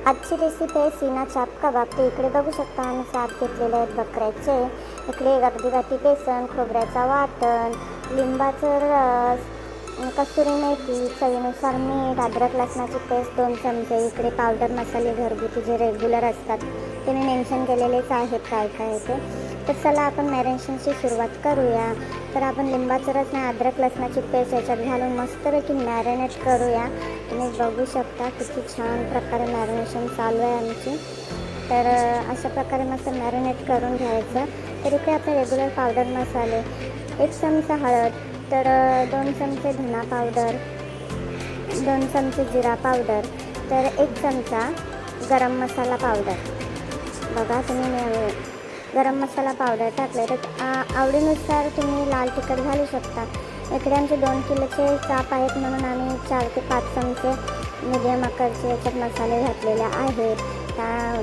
आजची रेसिपी आहे सीना चाप कबाब. ते इकडे बघू शकता आम्ही चाप घेतलेले आहेत बकऱ्याचे. इकडे एक अर्धी वाटी बेसन, खोबऱ्याचा वाटण, लिंबाचं रस, कसुरी मेथी, चवीनुसार मीठ, अद्रक लसणाची पेस्ट 2 चमचे. इकडे पावडर मसाले घरगुती जे रेग्युलर असतात ते मी मेन्शन केलेलेच आहेत काय काय ते. तर चला आपण मॅरिनेशनची सुरुवात करूया. तर आपण लिंबाचं रस आणि अद्रक लसणाची पेस्ट याच्यात घालून मस्तपैकी मॅरिनेट करूया. तुम्ही बघू शकता किती छान प्रकारे मॅरिनेशन चालू आहे आमची. तर अशा प्रकारे मस्त मॅरिनेट करून घ्यायचं. तर इकडे आपले रेग्युलर पावडर मसाले, 1 चमचा हळद, तर 2 चमचे धना पावडर, 2 चमचे जिरा पावडर, तर 1 चमचा गरम मसाला पावडर. बघा तुम्ही गरम मसाला पावडर टाकले तर आवडीनुसार तुम्ही लाल तिखट घालू शकता. इकडे आमचे 2 किलोचे चाप आहेत म्हणून आम्ही 4 ते 5 चमचे मीडियम आकारचे याच्यात मसाले घातलेले आहेत.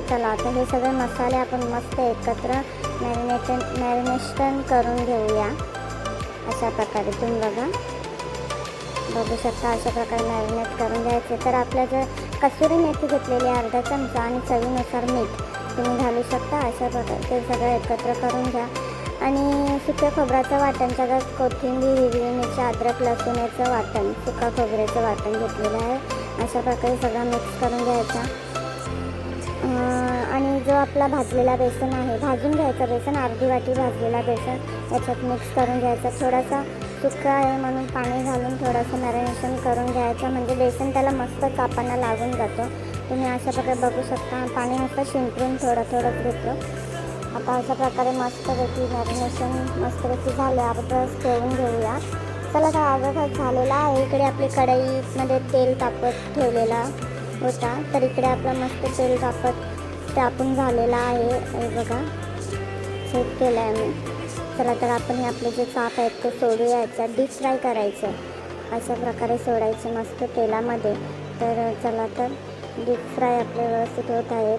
चला आता हे सगळे मसाले आपण मस्त एकत्र मॅरिनेशन करून घेऊया. अशा प्रकारे तुम्ही बघू शकता अशा प्रकारे मॅरिनेट करून घ्यायचे. तर आपल्या जर कसुरी मेथी घेतलेली अर्धा चमचा आणि चवीनुसार मीठ तुम्ही घालू शकता. अशा प्रकारे ते सगळं एकत्र करून घ्या. आणि सुक्या खोबऱ्याचं वाटण, त्याच्यात कोथिंबीर, हिरवी मिरची, अद्रक लसूण याचं वाटण, सुका खोबऱ्याचं वाटण घेतलेलं आहे. अशा प्रकारे सगळं मिक्स करून घ्यायचा. आणि जो आपला भाजलेला बेसन आहे, भाजून घ्यायचा बेसन, अर्धी वाटी भाजलेला बेसन याच्यात मिक्स करून घ्यायचा. थोडासा सुका आहे म्हणून पाणी घालून थोडंसं मॅरिनेशन करून घ्यायचं, म्हणजे बेसन त्याला मस्त चापांना लागून जातो. तुम्ही अशा प्रकारे बघू शकता पाणी नुसतं शिंपडून थोडंच घेतलं. आता अशा प्रकारे मस्तपैकी मॅरिनेशन मस्तपैकी झालं. आपण ठेवून घेऊया. चला आता अर्धा तास झालेला आहे. इकडे आपली कढईमध्ये तेल तापत ठेवलेला होता, तर इकडे आपलं मस्त तेल तापून झालेला आहे. हे बघा सेट केलं आहे मी. चला तर आपण हे आपले जे चाप आहेत ते सोडूया. याच्यात डीप फ्राय करायचं, अशा प्रकारे सोडायचे मस्त तेलामध्ये. तर चला तर डीप फ्राय आपले व्यवस्थित होत आहेत.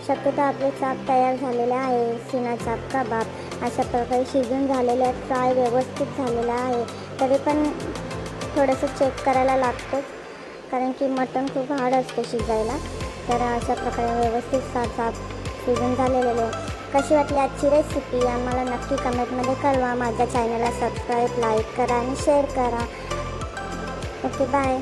शक्यतो आपले चाप तयार झालेले आहे. सीना चाप कबाब अशा प्रकारे शिजून झालेले आहेत. फ्राय व्यवस्थित झालेला आहे. तरी पण थोडंसं चेक करायला लागतं, कारण की मटण खूप हार्ड असते शिजायला. तर अशा प्रकारे व्यवस्थित चाप शिजून झालेले आहे. कशी वाटली आजची रेसिपी आम्हाला नक्की कमेंटमध्ये कळवा. माझ्या चॅनलला सबस्क्राईब, लाईक करा आणि शेअर करा. Okay, bye.